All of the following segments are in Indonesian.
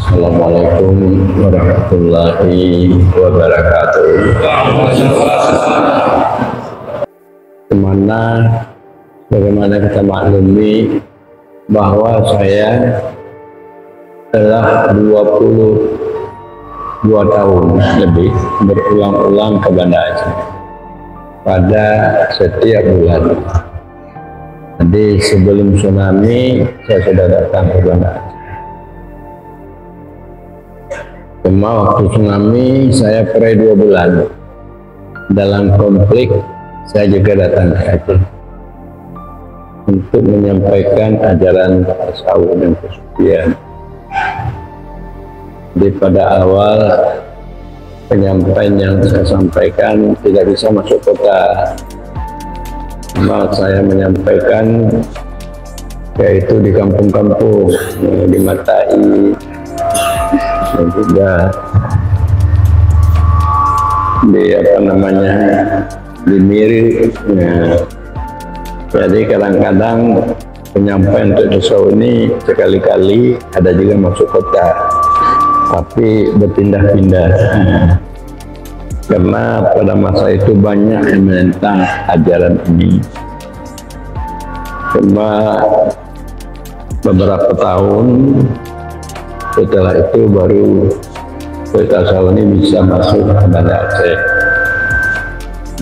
Assalamualaikum warahmatullahi wabarakatuh. Bagaimana kita maklumi bahwa saya telah 22 tahun lebih berulang-ulang ke Banda Aceh pada setiap bulan. Jadi sebelum tsunami saya sudah datang ke Banda Aceh. Cuma waktu tsunami saya pernah 2 bulan. Dalam konflik saya juga datang ke Aceh untuk menyampaikan ajaran tasawuf dan kesucian. Di pada awal penyampaian yang saya sampaikan tidak bisa masuk kota, cuma saya menyampaikan yaitu di kampung-kampung, di Matai dan juga di di Miri. Jadi kadang-kadang penyampaian untuk tasawuf ini sekali-kali ada juga masuk kota, tapi berpindah-pindah karena pada masa itu banyak yang menentang ajaran ini. Cuma beberapa tahun setelah itu baru tasawuf ini bisa masuk ke Banda Aceh,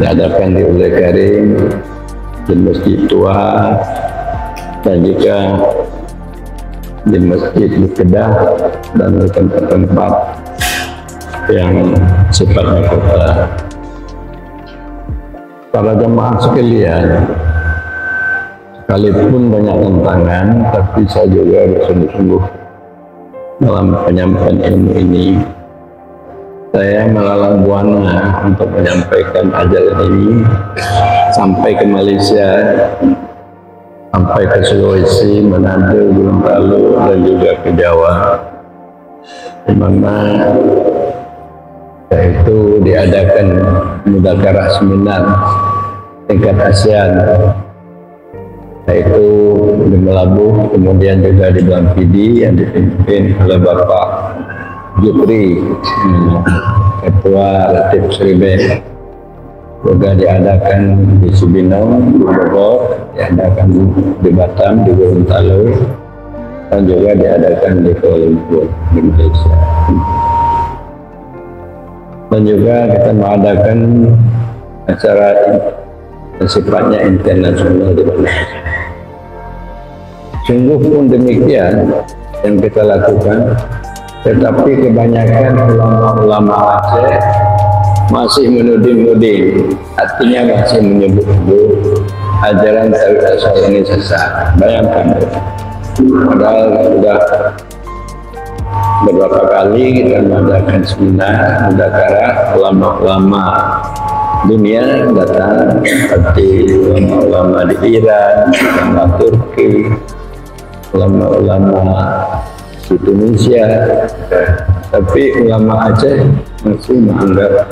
diadakan di Ule Karim di Masjid Tua dan juga di Masjid di Kedah dan di tempat-tempat yang sifatnya kota. Para jemaah sekalian, sekalipun banyak tantangan, tapi saya juga bersungguh-sungguh dalam penyampaian ilmu ini. Saya melalang buana untuk menyampaikan ajaran ini sampai ke Malaysia, sampai ke Sulawesi, Manado, Gorontalo, dan juga ke Jawa, di mana yaitu diadakan mudzakarah seminar tingkat ASEAN, yaitu di Melabuh, kemudian juga di Bangkidi yang dipimpin oleh Bapak Jupri, Ketua Latif Seribe. Juga diadakan di Cibinong, di Bogor, diadakan di Batam, di Gorontalo, dan juga diadakan di Kuala Lumpur, di Malaysia. Dan juga kita mengadakan acara yang sifatnya internasional di Malaysia. Sungguh pun demikian yang kita lakukan, tetapi kebanyakan ulama-ulama Aceh masih menuding-nuding, artinya masih menyebut-nyebut ajaran tasawuf ini sesat. Bayangkan, padahal sudah beberapa kali kita mengadakan seminar mudzakarah ulama-ulama dunia datang, seperti ulama-ulama di Iran, ulama Turki, ulama-ulama di Indonesia, tapi ulama Aceh masih menganggap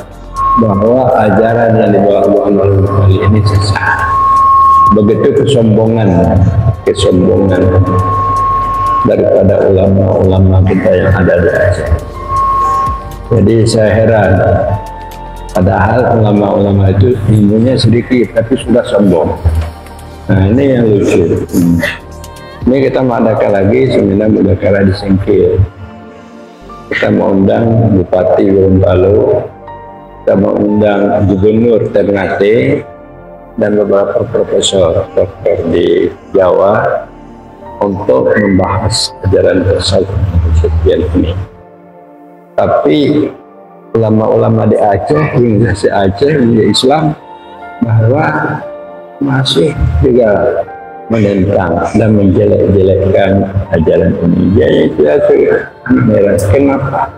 bahwa ajaran yang dibawa Muhammad kali ini sesat. Begitu kesombongan daripada ulama-ulama kita yang ada di Aceh. Jadi saya heran, padahal ulama-ulama itu ilmunya sedikit tapi sudah sombong. Nah, ini yang lucu. Ini kita mengadakan lagi seminar mudzakarah di Singkil. Kita mengundang Bupati Gorontalo, kita mengundang Gubernur Ternate, dan beberapa profesor dokter di Jawa untuk membahas ajaran tasawuf kesucian ini. Tapi ulama-ulama di Aceh, hingga se Aceh, hingga Islam, bahwa masih juga menentang dan menjelek-jelekkan ajaran ini. Jadi saya merah, kenapa?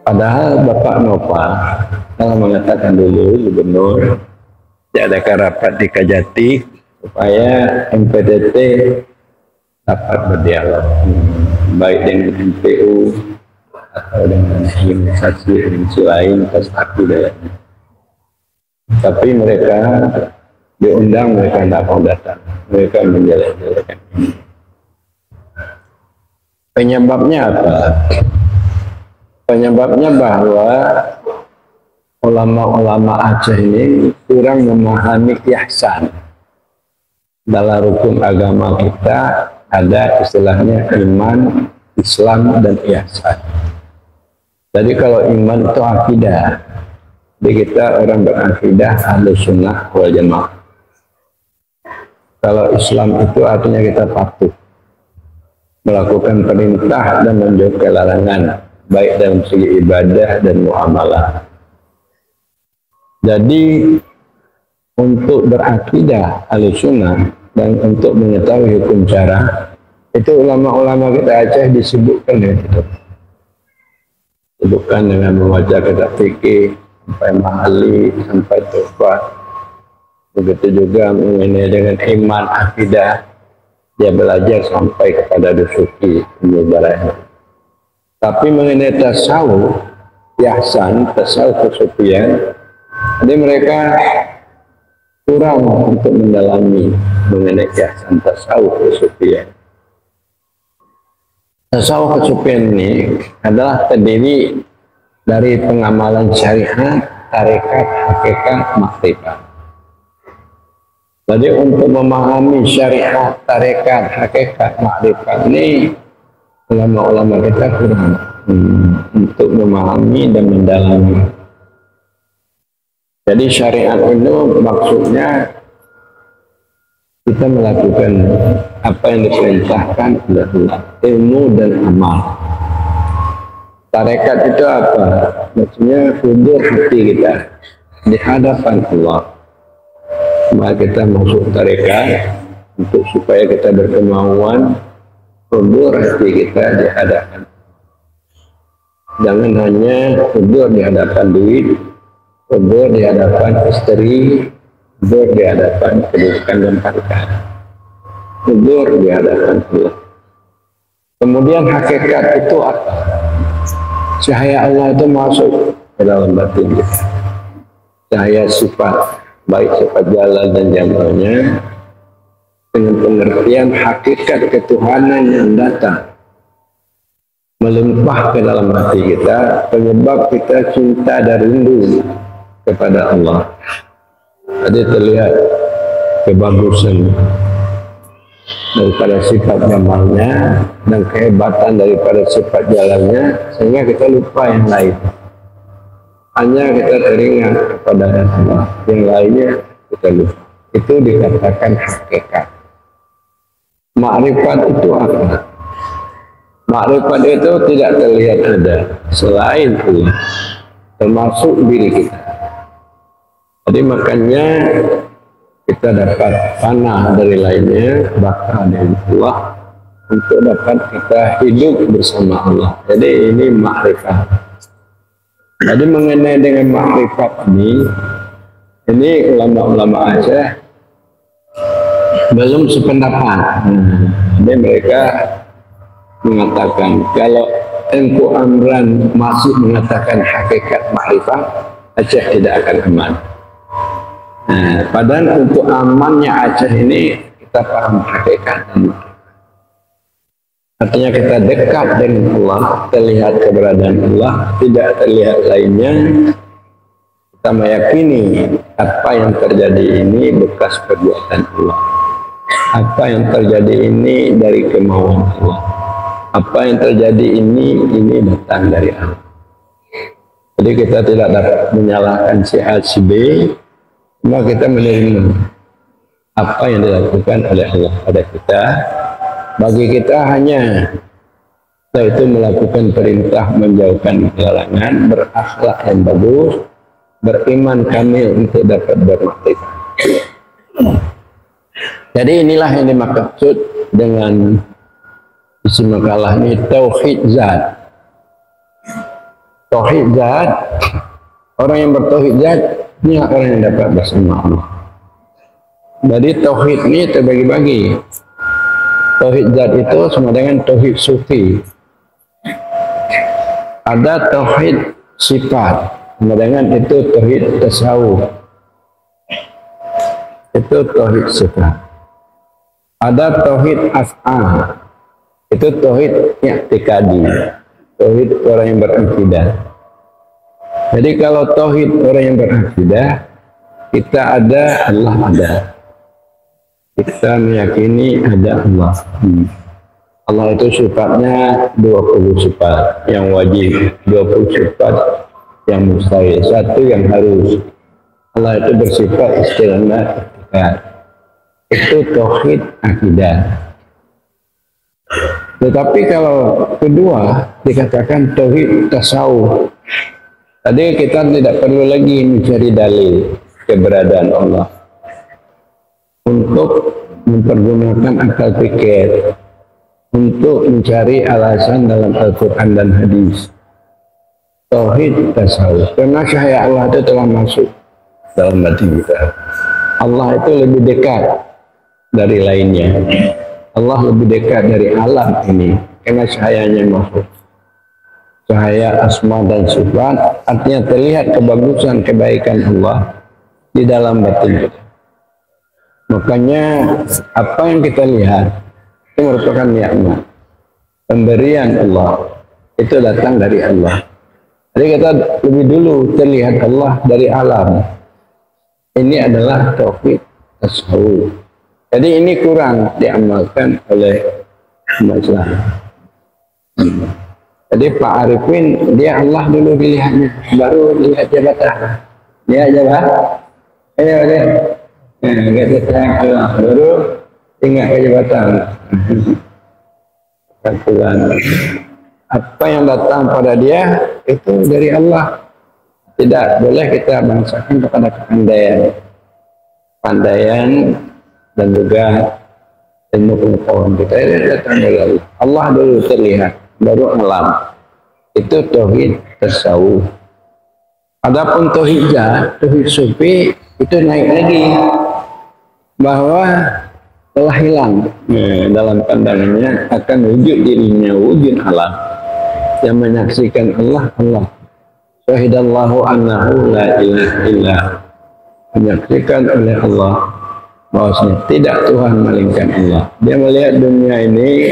Padahal Bapak Nova telah mengatakan dulu, Gubernur, diadakan rapat di Kajati supaya MPDT dapat berdialog baik dengan MPU atau dengan organisasi lain atas akidah. Tapi mereka diundang, mereka tidak mau datang, mereka menjelek-jelekan ini. Penyebabnya apa? Penyebabnya bahwa ulama-ulama Aceh ini kurang memahami ihsan. Dalam rukun agama kita ada istilahnya iman, Islam, dan ihsan. Jadi kalau iman itu akidah. Jadi kita orang berakidah Ahlus Sunnah wal Jamaah. Kalau Islam itu artinya kita patuh, melakukan perintah dan menjauhi larangan, baik dalam segi ibadah dan muamalah. Jadi untuk berakidah Ahlus Sunnah dan untuk mengetahui hukum syara, itu ulama-ulama kita Aceh disebutkan ya, disebutkan dengan membaca kitab fikih sampai mahali sampai tufah. Begitu juga mengenai dengan iman akidah, dia belajar sampai kepada dusuki penyebarannya. Tapi mengenai tasawuf, ihsan, tasawuf kesufian, jadi mereka kurang untuk mendalami mengenai ihsan tasawuf kesufian. Tasawuf kesufian ini adalah terdiri dari pengamalan syariat, tarekat, hakikat, makrifat. Jadi untuk memahami syariat, tarekat, hakikat, makrifat ini ulama-ulama kita kurang untuk memahami dan mendalami. Jadi syariat itu maksudnya kita melakukan apa yang diperintahkan oleh Allah, ilmu dan amal. Tarekat itu apa? Maksudnya hudur hati kita di hadapan Allah. Maka kita masuk tarekat untuk supaya kita berkemauan hudur hati kita di hadapan. Jangan hanya hudur di hadapan duit, hudur di hadapan istri, hudur di hadapan kedudukan dan harta, hudur di hadapan Allah. Kemudian hakikat itu apa? Cahaya Allah itu masuk ke dalam batin kita. Cahaya sifat, baik sifat jalal dan jamalnya, dengan pengertian hakikat ketuhanan yang datang melimpah ke dalam hati kita, penyebab kita cinta dan rindu kepada Allah. Jadi terlihat kebagusan daripada sifat jamalnya dan kehebatan daripada sifat jalannya, sehingga kita lupa yang lain. Hanya kita teringat kepada Allah, yang lainnya kita lupa. Itu dikatakan hakikat. Makrifat itu apa? Makrifat itu tidak terlihat ada selain Allah, termasuk diri kita. Jadi makanya kita dapat panah dari lainnya, bakal dari Allah, untuk dapat kita hidup bersama Allah. Jadi ini makrifat. Jadi mengenai dengan makrifat ini ulama-ulama Aceh belum sependapat. Jadi mereka mengatakan kalau Engku Amran masih mengatakan hakikat makrifat, Aceh tidak akan aman. Nah, padahal untuk amannya Aceh ini kita paham hakikat dan makrifat. Artinya kita dekat dengan Allah, terlihat keberadaan Allah, tidak terlihat lainnya. Kita meyakini apa yang terjadi ini bekas perbuatan Allah. Apa yang terjadi ini dari kemauan Allah. Apa yang terjadi ini datang dari Allah. Jadi kita tidak dapat menyalahkan si A, si B, cuma kita menerima apa yang dilakukan oleh Allah pada kita. Bagi kita hanya yaitu melakukan perintah, menjauhkan larangan, berakhlak yang bagus, beriman kamil untuk dapat bermakrifat. Jadi inilah yang dimaksud dengan isi makalah ini, tauhid zat. Tauhid zat, orang yang bertauhid zat ini orang yang dapat bersama Allah. Jadi tauhid ini terbagi-bagi. Tauhid zat itu sama dengan tauhid sufi. Ada tauhid sifat, sama dengan itu tauhid tasawuf. Itu tauhid sifat. Ada tauhid af'al. Itu tauhid i'tiqadi, tauhid orang yang berakidah. Jadi kalau tauhid orang yang berakidah, kita ada, Allah ada. Kita meyakini ada Allah. Allah itu sifatnya 20 sifat yang wajib, 20 sifat yang mustahil, satu yang harus. Allah itu bersifat istilah. Itu tauhid akidah. Tetapi kalau kedua dikatakan tauhid tasawuf. Tadi kita tidak perlu lagi mencari dalil keberadaan Allah untuk mempergunakan akal pikir, untuk mencari alasan dalam Al-Quran dan hadis. Tauhid tasawuf, karena cahaya Allah itu telah masuk dalam hati kita. Allah itu lebih dekat dari lainnya. Allah lebih dekat dari alam ini karena cahayanya masuk. Cahaya asma dan sifat artinya terlihat kebagusan kebaikan Allah di dalam batin kita. Makanya apa yang kita lihat itu merupakan nikmat, pemberian Allah, itu datang dari Allah. Jadi kita lebih dulu terlihat Allah dari alam. Ini adalah tauhid tasawuf. Jadi ini kurang diamalkan oleh umat Islam. Jadi Pak Arifin dia Allah dulu dilihatnya, baru lihat jabatan. Lihat jabatan. Lihat Allah baru ingat ke jabatan. Apa yang datang pada dia itu dari Allah. Tidak boleh kita bangsakan kepada kepandaian dan juga ilmu pengetahuan kita. Ini datang dari Allah. Allah dulu terlihat, baru alam. Itu tauhid tasawuf. Adapun tauhid sufi itu naik lagi, bahwa telah hilang dalam pandangannya akan wujud dirinya, wujud alam yang menyaksikan Allah. Syahidallahu annahu la ilaha illa, menyaksikan oleh Allah bahwasanya tidak Tuhan melainkan Allah. Dia melihat dunia ini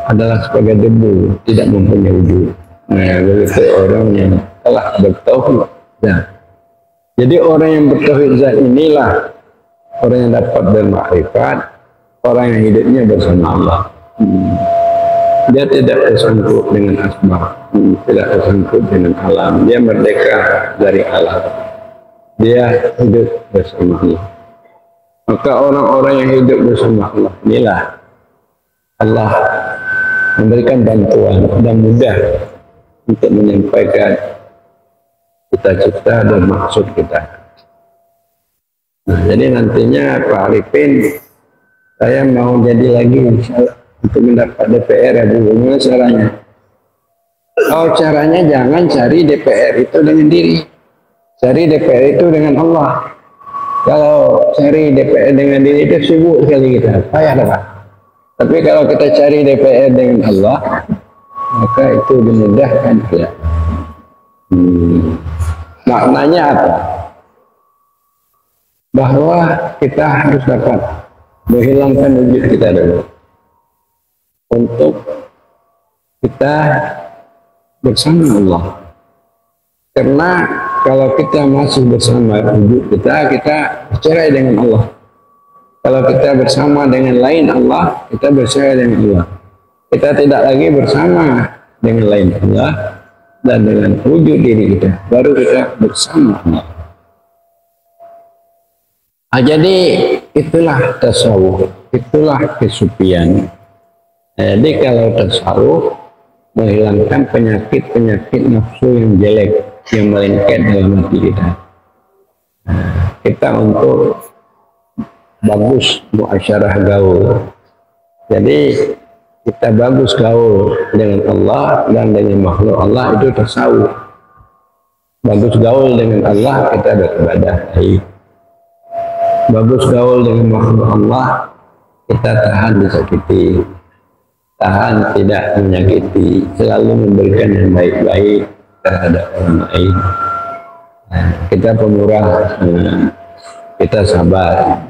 adalah sebagai debu, tidak mempunyai wujud. Nah, begitu orang yang telah bertauhid zat. Jadi orang yang bertauhid zat inilah orang yang dapat bermakrifat, orang yang hidupnya bersama Allah. Dia tidak tersangkut dengan asma, tidak tersangkut dengan alam. Dia merdeka dari alam. Dia hidup bersama Allah. Maka orang-orang yang hidup bersama Allah inilah Allah memberikan bantuan dan mudah untuk menyampaikan cita-cita dan maksud kita. Nah, jadi nantinya Pak Arifin, saya mau jadi lagi insyaallah untuk mendapat DPR ya Bu. Gimana caranya? Oh, caranya jangan cari DPR itu dengan diri. Cari DPR itu dengan Allah. Kalau cari DPR dengan diri itu sibuk sekali kita. Payah Pak. Tapi kalau kita cari DPR dengan Allah, maka itu dimudahkan ya. Maknanya apa? Bahwa kita harus dapat menghilangkan wujud kita dulu, untuk kita bersama Allah. Karena kalau kita masih bersama wujud kita bercerai dengan Allah. Kalau kita bersama dengan lain Allah, kita bercerai dengan Allah. Kita tidak lagi bersama dengan lain Allah dan dengan wujud diri kita, baru kita bersama Allah. Nah, jadi itulah tasawuf, itulah kesufian. Jadi kalau tasawuf menghilangkan penyakit-penyakit nafsu yang jelek yang melengket dalam hati kita. Kita untuk bagus muasyarah gaul. Jadi kita bagus gaul dengan Allah dan dengan makhluk Allah, itu tasawuf. Bagus gaul dengan Allah, kita beribadah baik. Bagus gaul dengan makhluk Allah, kita tahan disakiti, tahan tidak menyakiti, selalu memberikan yang baik-baik terhadap orang lain. Kita pemurah, kita sabar,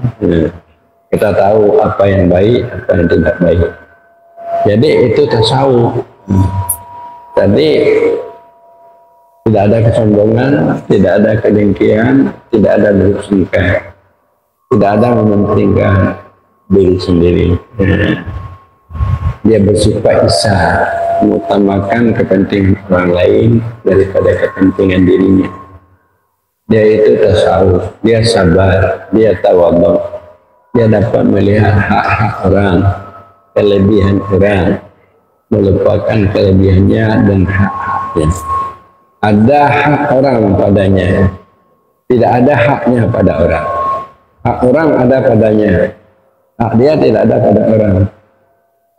kita tahu apa yang baik, apa yang tidak baik. Jadi itu tasawuf. Tadi tidak ada kesombongan, tidak ada kedengkian, tidak ada bersungkai, tidak ada mementingkan diri sendiri. Dia bersifat ihsan, mengutamakan kepentingan orang lain daripada kepentingan dirinya. Dia itu tasawuf, dia sabar, dia tawadhu, dia dapat melihat hak-hak orang, kelebihan orang, melupakan kelebihannya dan hak-haknya. Ada hak orang padanya, tidak ada haknya pada orang. Hak orang ada padanya, hak dia tidak ada pada orang.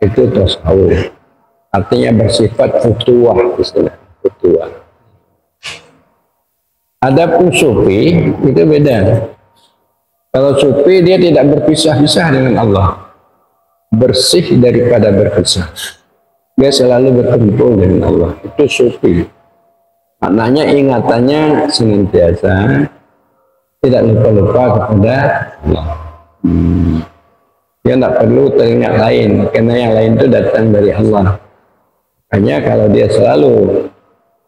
Itu tasawuf. Artinya bersifat futuwah, istilah futuwah. Adapun sufi itu beda. Kalau sufi dia tidak berpisah-pisah dengan Allah, bersih daripada berpisah. Dia selalu berkumpul dengan Allah. Itu sufi. Maknanya ingatannya senantiasa, tidak lupa-lupa kepada Allah. Dia tidak perlu teringat lain, karena yang lain itu datang dari Allah. Hanya kalau dia selalu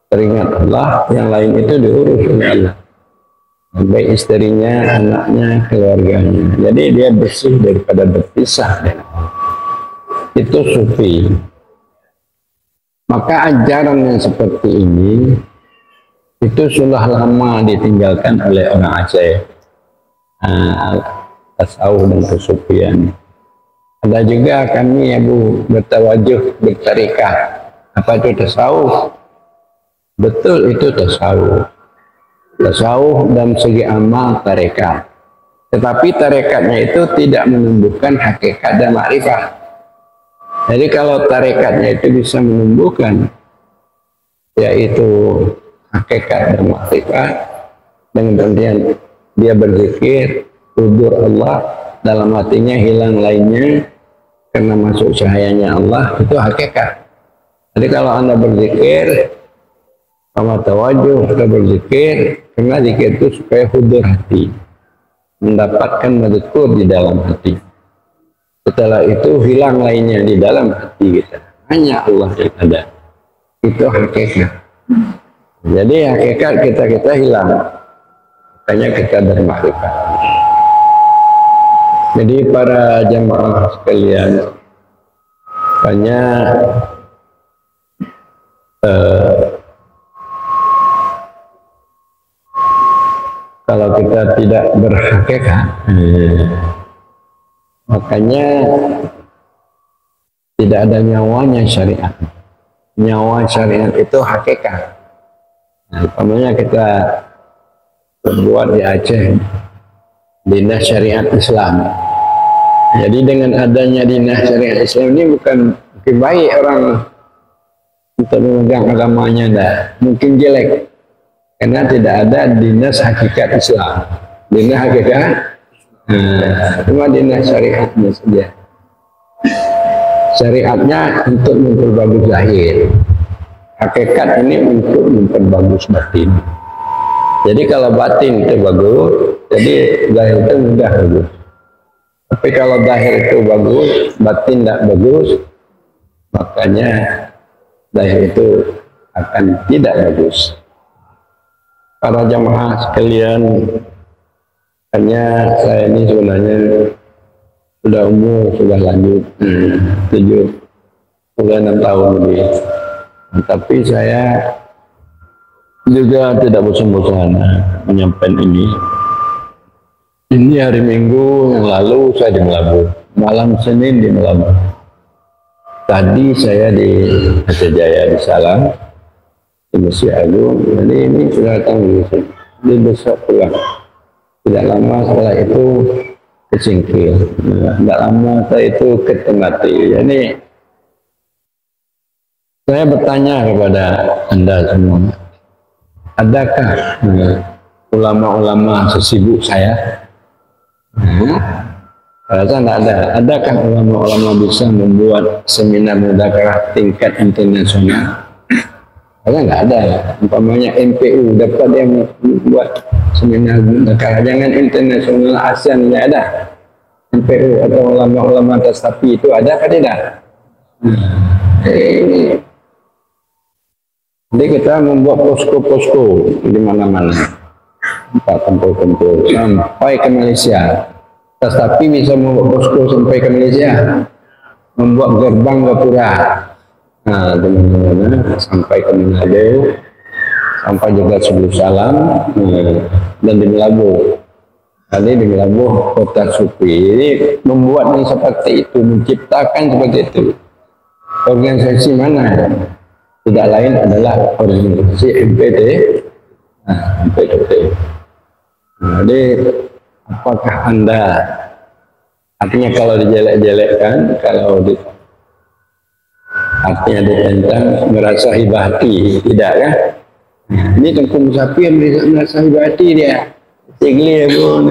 teringat Allah, yang lain itu diurus oleh Allah. Baik istrinya, anaknya, keluarganya. Jadi dia bersih daripada berpisah dengan Allah. Itu sufi. Maka ajaran yang seperti ini itu sudah lama ditinggalkan oleh orang Aceh. Tasawuf dan kesufian. Ada juga kami yang bertawajuh, bertarikat. Apa itu tasawuf? Betul, itu tasawuf. Tasawuf dalam segi amal tarekat. Tetapi tarekatnya itu tidak menumbuhkan hakikat dan makrifat. Jadi kalau tarekatnya itu bisa menumbuhkan, yaitu hakikat dan makrifat, dengan kemudian dia berzikir, hudur Allah, dalam hatinya hilang lainnya, karena masuk cahayanya Allah, itu hakikat. Jadi kalau Anda berzikir, sama tawajuh, kita berzikir, karena zikir itu supaya hudur hati, mendapatkan mazkur di dalam hati. Setelah itu hilang lainnya di dalam hati kita, hanya Allah yang ada. Itu hakikat. Jadi hakikat kita hilang, makanya kita bermakrifat. Jadi para jamaah sekalian, banyak kalau kita tidak berhakikat, makanya tidak ada nyawanya syariat. Nyawa syariat itu hakikat. Umpamanya kita berbuat di Aceh, dinas syariat Islam. Jadi dengan adanya dinas syariat Islam ini bukan baik orang untuk memegang agamanya, enggak. Mungkin jelek. Karena tidak ada dinas hakikat Islam. Dinas hakikat, cuma dinas syariatnya saja. Syariatnya untuk memperbagus zahir. Hakikat ini untuk memperbagus batin. Jadi kalau batin itu bagus, jadi zahir itu mudah bagus. Tapi kalau zahir itu bagus, batin tidak bagus, makanya zahir itu akan tidak bagus. Para jamaah sekalian, hanya saya ini sebenarnya sudah umur, sudah lanjut 6 tahun lebih. Tapi saya juga tidak bosan-bosan menyampaikan ini. Ini hari Minggu yang lalu saya di Melabu, malam Senin di Melabu. Tadi saya di Aceh Jaya di Salam, di Masjid Agung. Jadi ini sudah datang di besok pulang. Tidak lama setelah itu ke Cingkil. Tidak lama setelah itu ke Ternate. Jadi saya bertanya kepada Anda semua, adakah ulama-ulama sesibuk saya? Rasa tidak ada. Adakah ulama-ulama bisa membuat seminar mudzakarah tingkat internasional? Rasa tidak ada. Umpamanya MPU dapat dia membuat seminar mudzakarah, jangan internasional, ASEAN tidak ada. MPU atau ulama-ulama tasapi itu ada atau tidak? Ini jadi kita membuat posko-posko di mana-mana, tempat tempur-tempur sampai ke Malaysia. Tetapi bisa membuat posko sampai ke Malaysia, membuat gerbang gapura, nah di mana-mana sampai ke Manado, sampai juga Sebelum Salam, dan di Melabuh. Tadi di Melabuh kota sufi. Ini membuat yang seperti itu, menciptakan seperti itu. Organisasi mana? Tidak lain adalah organisasi MPD. MPD. Jadi apakah Anda, artinya kalau dijelek-jelekkan, kalau artinya ditentang, merasa hibati, tidak kan? Ini Tengku Musafir merasa hibati dia. Tinggi pun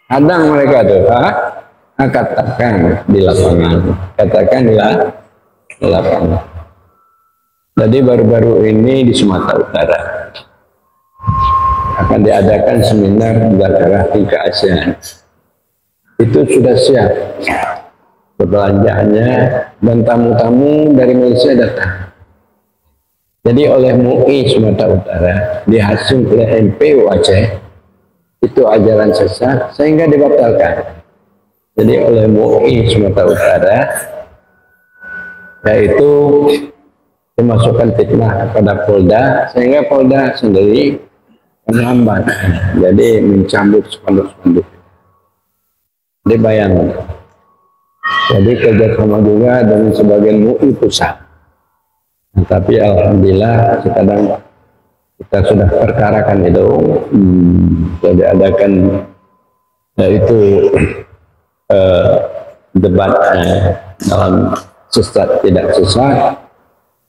kadang mereka tuh, katakan di lapangan, katakanlah di lapangan. Jadi baru-baru ini di Sumatera Utara akan diadakan seminar daerah tingkat ASEAN. Itu sudah siap perbelanjaannya dan tamu-tamu dari Malaysia datang. Jadi oleh MUI Sumatera Utara dihasil oleh MPU Aceh itu ajaran sesat sehingga dibatalkan. Jadi oleh MUI Sumatera Utara yaitu dimasukkan fitnah kepada Polda sehingga Polda sendiri menghambat. Jadi mencabut spanduk-spanduk. Jadi bayangkan. Jadi kerjasama juga dengan sebagian MUI pusat. Tapi alhamdulillah sekarang kita sudah perkarakan itu, jadi adakan yaitu debat dalam sesat tidak sesat.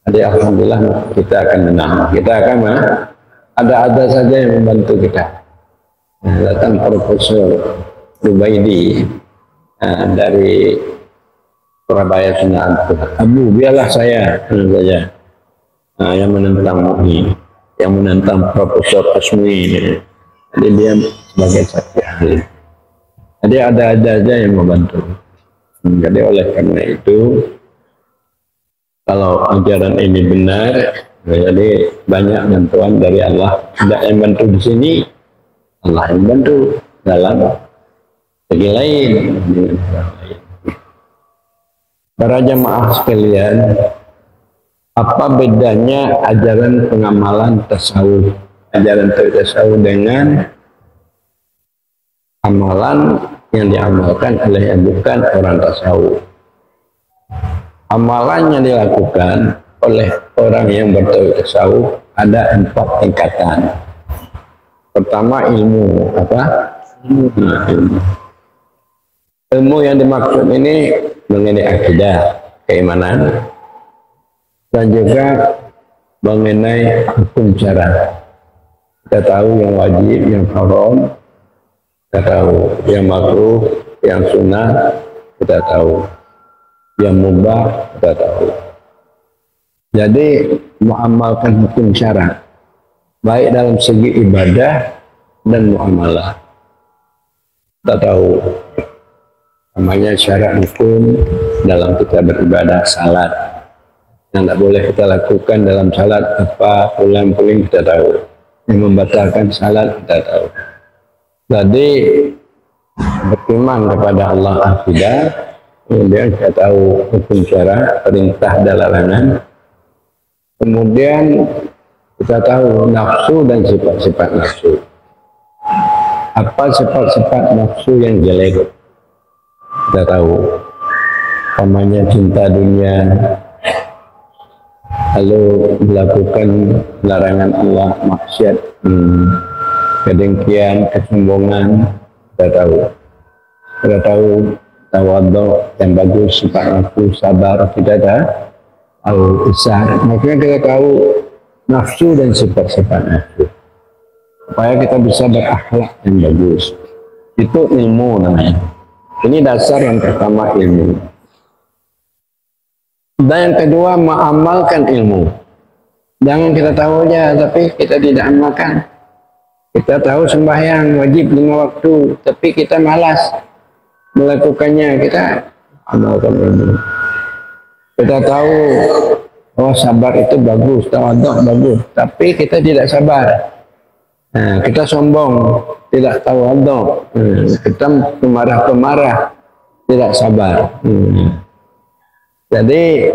Jadi alhamdulillah kita akan menang. Kita akan ada saja yang membantu kita. Datang Profesor Rubaidi dari Surabaya Sunan Abu, biarlah saya saja yang menentang MUI, yang menentang Profesor Asmi. Jadi dia sebagai saksi ahli. Jadi ada aja yang membantu. Jadi oleh karena itu, kalau ajaran ini benar, jadi banyak bantuan dari Allah. Tidak yang bantu di sini, Allah yang bantu dalam segi lain. Para jamaah sekalian, apa bedanya ajaran pengamalan tasawuf, ajaran tasawuf dengan amalan yang diamalkan oleh yang bukan orang tasawuf? Amalan yang dilakukan oleh orang yang bertasawuf ada 4 tingkatan. Pertama ilmu, apa? Ilmu yang dimaksud ini mengenai akidah, keimanan, dan juga mengenai hukum syara. Kita tahu yang wajib, yang haram, kita tahu yang makruh, yang sunnah, kita tahu yang mubah, kita tahu. Jadi mengamalkan hukum syara, baik dalam segi ibadah dan muamalah. Kita tahu namanya syarat hukum dalam kita beribadah, salat. Yang tidak boleh kita lakukan dalam salat apa, pulang-pulang kita tahu. Yang membatalkan salat kita tahu. Jadi beriman kepada Allah akidah, kemudian kita tahu hukum syara, perintah dan larangan. Kemudian kita tahu nafsu dan sifat-sifat nafsu. Apa sifat-sifat nafsu yang jelek? Kita tahu, namanya cinta dunia, lalu melakukan larangan Allah, maksiat, kedengkian, kesombongan. Kita tahu tawadhu yang bagus, sifat nafsu, sabar, kita tahu isar. Makanya kita tahu nafsu dan sifat-sifat nafsu supaya kita bisa berakhlak yang bagus. Itu ilmu namanya. Ini dasar yang pertama, ilmu. Dan yang kedua, mengamalkan ilmu. Jangan kita tahu aja tapi kita tidak amalkan. Kita tahu sembahyang wajib 5 waktu, tapi kita malas melakukannya. Kita amalkan ilmu. Kita tahu oh sabar itu bagus, tawadhu bagus, tapi kita tidak sabar. Nah, kita sombong, tidak tawadhu. Kita pemarah-pemarah, tidak sabar. Jadi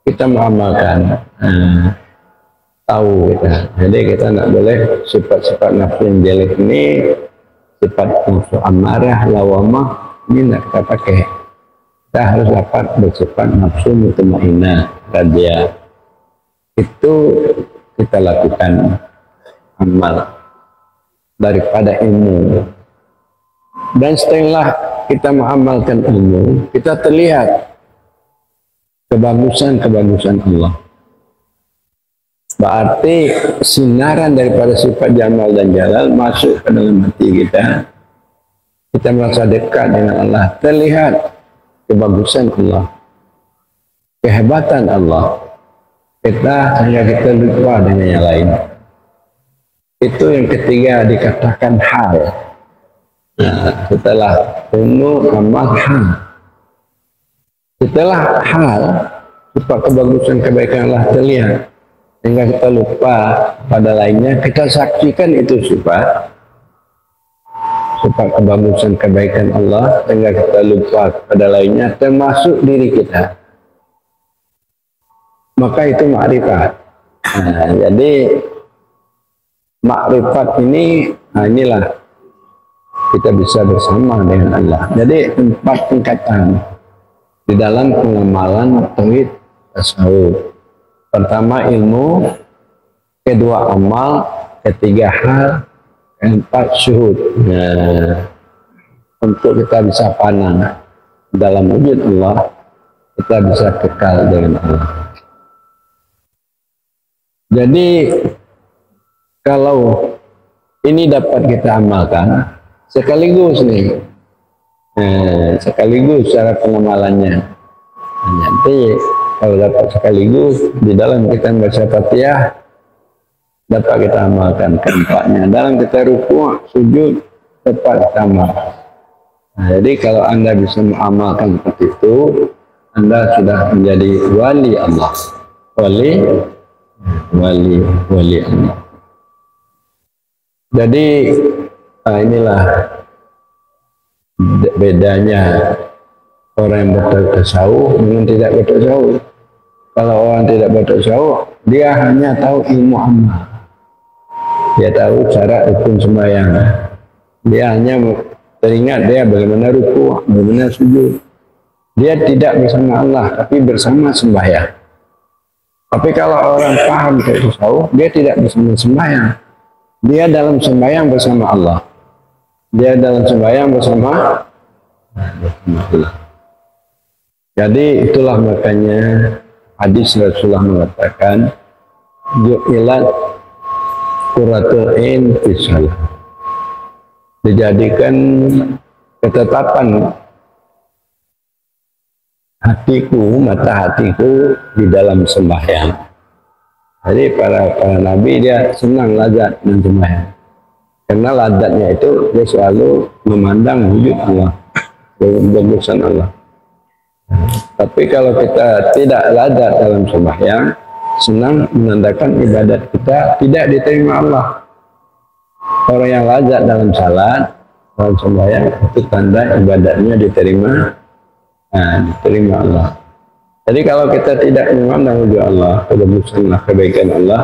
kita mengamalkan, tahu kita. Jadi kita tidak boleh sifat-sifat nafsu yang jelek ini, sifat nafsu amarah, lawamah, ini tidak kita pakai. Kita harus dapat bersifat nafsu mutmainnah, radiyah. Itu kita lakukan amal daripada ilmu. Dan setelah kita mengamalkan ilmu, kita terlihat kebagusan Allah. Berarti sinaran daripada sifat jamal dan jalal masuk ke dalam hati kita. Kita merasa dekat dengan Allah, terlihat kebagusan Allah, kehebatan Allah. Hingga kita lupa dengan yang lain. Itu yang ketiga dikatakan hal. Nah, setelah ilmu, amal, hal. Setelah hal, sifat kebagusan kebaikan Allah terlihat. Sehingga kita lupa pada lainnya, kita saksikan itu sifat kebagusan kebaikan Allah, sehingga kita lupa pada lainnya, termasuk diri kita. Maka itu makrifat. Nah, jadi makrifat ini, inilah kita bisa bersama dengan Allah. Jadi 4 tingkatan di dalam pengamalan tauhid tasawuf. Pertama ilmu, kedua amal, ketiga hal, keempat syuhud. Nah, untuk kita bisa panang dalam wujud Allah, kita bisa kekal dengan Allah. Jadi kalau ini dapat kita amalkan sekaligus nih, sekaligus cara pengamalannya. Nanti kalau dapat sekaligus di dalam kita membaca Fatihah, dapat kita amalkan keempatnya. Dalam kita ruku', sujud, dapat kita amalkan. Nah, jadi kalau Anda bisa mengamalkan seperti itu, Anda sudah menjadi wali Allah. Wali Allah. Jadi inilah bedanya orang yang bertasawuf dengan tidak bertasawuf. Kalau orang tidak bertasawuf, dia hanya tahu ilmu amal. Dia tahu cara rukun sembahyang. Dia hanya teringat dia bagaimana ruku', bagaimana sujud. Dia tidak bersama Allah, tapi bersama sembahyang. Tapi kalau orang paham tasawuf, dia tidak bersama sembahyang. Dia dalam sembahyang bersama Allah. Dia dalam sembahyang bersama Allah. Jadi itulah makanya hadis Rasulullah mengatakan ju'ilat qurratul ain fi shalah. Dijadikan ketetapan hatiku, mata hatiku di dalam sembahyang. Jadi para nabi dia senang lazat dan sembahyang. Karena lazatnya itu dia selalu memandang wujud Allah, kebagusan Allah. Tapi kalau kita tidak lazat dalam sembahyang, senang menandakan ibadat kita tidak diterima Allah. Orang yang lazat dalam salat, dalam sembahyang, itu tanda ibadatnya diterima, diterima Allah. Jadi kalau kita tidak memandang wujud Allah, kebagusan Allah, kebaikan Allah,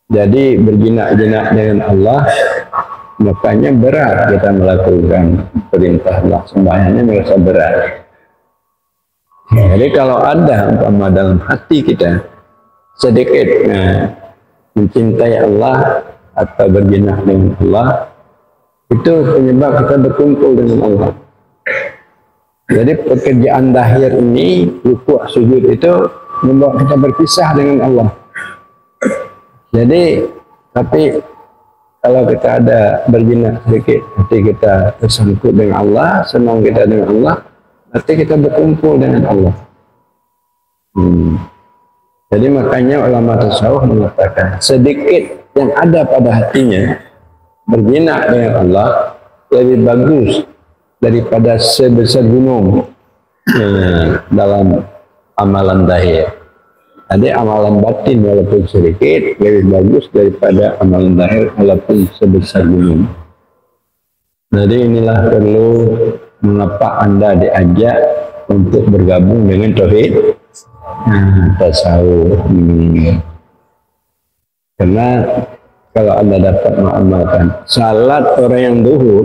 jadi berjinak-jinak dengan Allah, makanya berat kita melakukan perintah Allah. Sembahyangnya merasa berat. Jadi kalau ada umpama dalam hati kita sedikit mencintai Allah atau berjinak dengan Allah, itu penyebab kita berkumpul dengan Allah. Jadi pekerjaan dahir ini, ruku' sujud itu membawa kita berpisah dengan Allah. Jadi tapi kalau kita ada berjinak sedikit, hati kita tersangkut dengan Allah, senang kita dengan Allah, berarti kita berkumpul dengan Allah. Jadi makanya ulama tasawuf mengatakan sedikit yang ada pada hatinya berjinak dengan Allah lebih bagus daripada sebesar gunung dalam amalan zahir. Jadi amalan batin walaupun sedikit lebih bagus daripada amalan zahir walaupun sebesar gunung. Jadi inilah perlu mengapa Anda diajak untuk bergabung dengan tauhid tasawuf. Karena kalau Anda dapat mengamalkan salat orang yang zuhur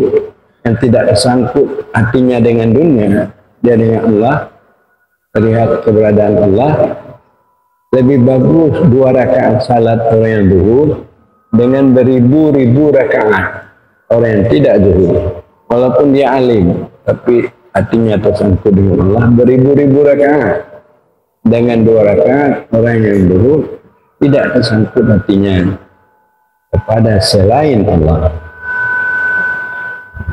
yang tidak tersangkut hatinya dengan dunia, dia dengan Allah, terlihat keberadaan Allah, lebih bagus 2 rakaat salat orang yang zuhur dengan beribu-ribu rakaat orang yang tidak zuhur. Walaupun dia alim, tapi hatinya tersangkut dengan Allah, beribu-ribu rakaat. Dengan 2 rakaat orang yang zuhur tidak tersangkut hatinya kepada selain Allah.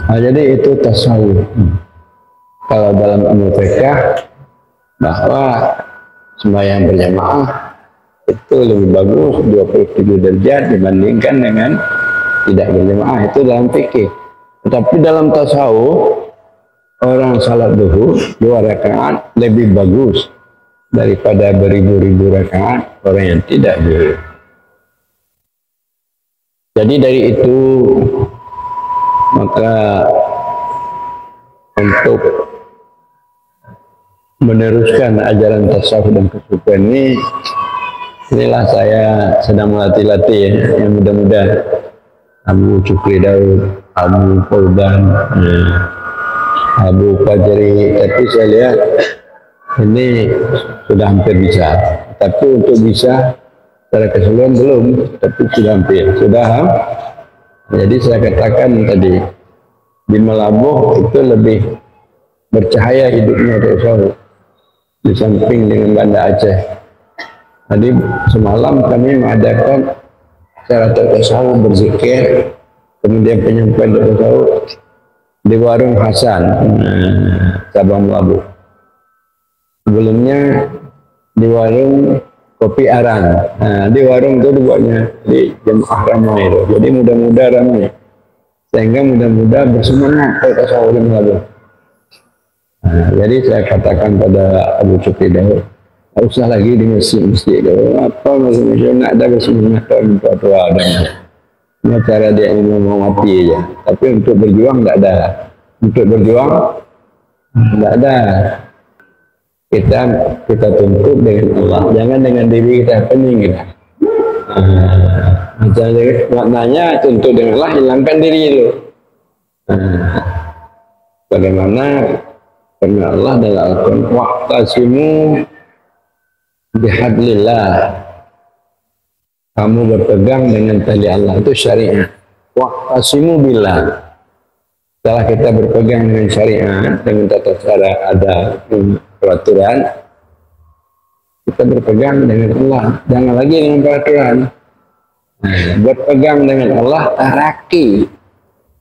Jadi itu tasawuf. Kalau dalam ilmu fikih bahwa sembahyang berjamaah itu lebih bagus 27 derajat dibandingkan dengan tidak berjamaah, itu dalam fikih. Tetapi dalam tasawuf orang salat zuhur 2 rakaat lebih bagus daripada beribu-ribu rakaat orang yang tidak zuhur. Jadi dari itu maka untuk meneruskan ajaran tasawuf dan kesufian ini, inilah saya sedang melatih-latih ya, yang muda-muda, Abu Cukri Daud, Abu Faudan, Abu Fajri. Tapi saya lihat ini sudah hampir bisa, tapi untuk bisa secara keseluruhan belum, tapi sudah hampir, Jadi saya katakan tadi, di Melabuh itu lebih bercahaya hidupnya tasawuf di samping dengan Banda Aceh. Tadi semalam kami mengadakan acara tasawuf berzikir, kemudian penyampaian tasawuf di Warung Hasan, cabang Melabuh. Sebelumnya di Warung Kopi Arang. Di warung itu dibuatnya di jemaah ramai itu. Jadi muda-muda ramai. Sehingga muda-muda bersemangat ke tasawuf di Melabuh. Jadi saya katakan pada Abu Cukri Daud, tak usah lagi di masjid-masjid itu. Apa masjid-masjid nak ada bersemangat untuk tua dan ini cara dia mau mati aja. Tapi untuk berjuang tak ada. Untuk berjuang tak ada. Kita tuntut dengan Allah, jangan dengan diri kita pening kita. Maknanya tuntut dengan Allah, hilangkan diri itu. Bagaimana? Karena Allah adalah Al-Quran, wa'tasimu bihablillah, kamu berpegang dengan tali Allah, itu syariat. Wa'tasimu billah, setelah kita berpegang dengan syariat, dengan tata cara ada peraturan, kita berpegang dengan Allah, jangan lagi dengan peraturan. Berpegang dengan Allah, taraki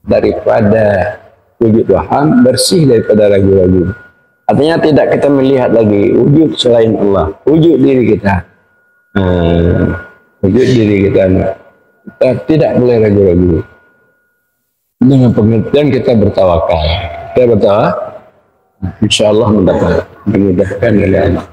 daripada wujud waham, bersih daripada ragu-ragu. Artinya tidak kita melihat lagi wujud selain Allah, wujud diri kita. Wujud diri kita tidak boleh ragu-ragu. Dengan pengertian kita bertawakal. Kita bertawakal, insya Allah mendapatkan, dimudahkan oleh Allah.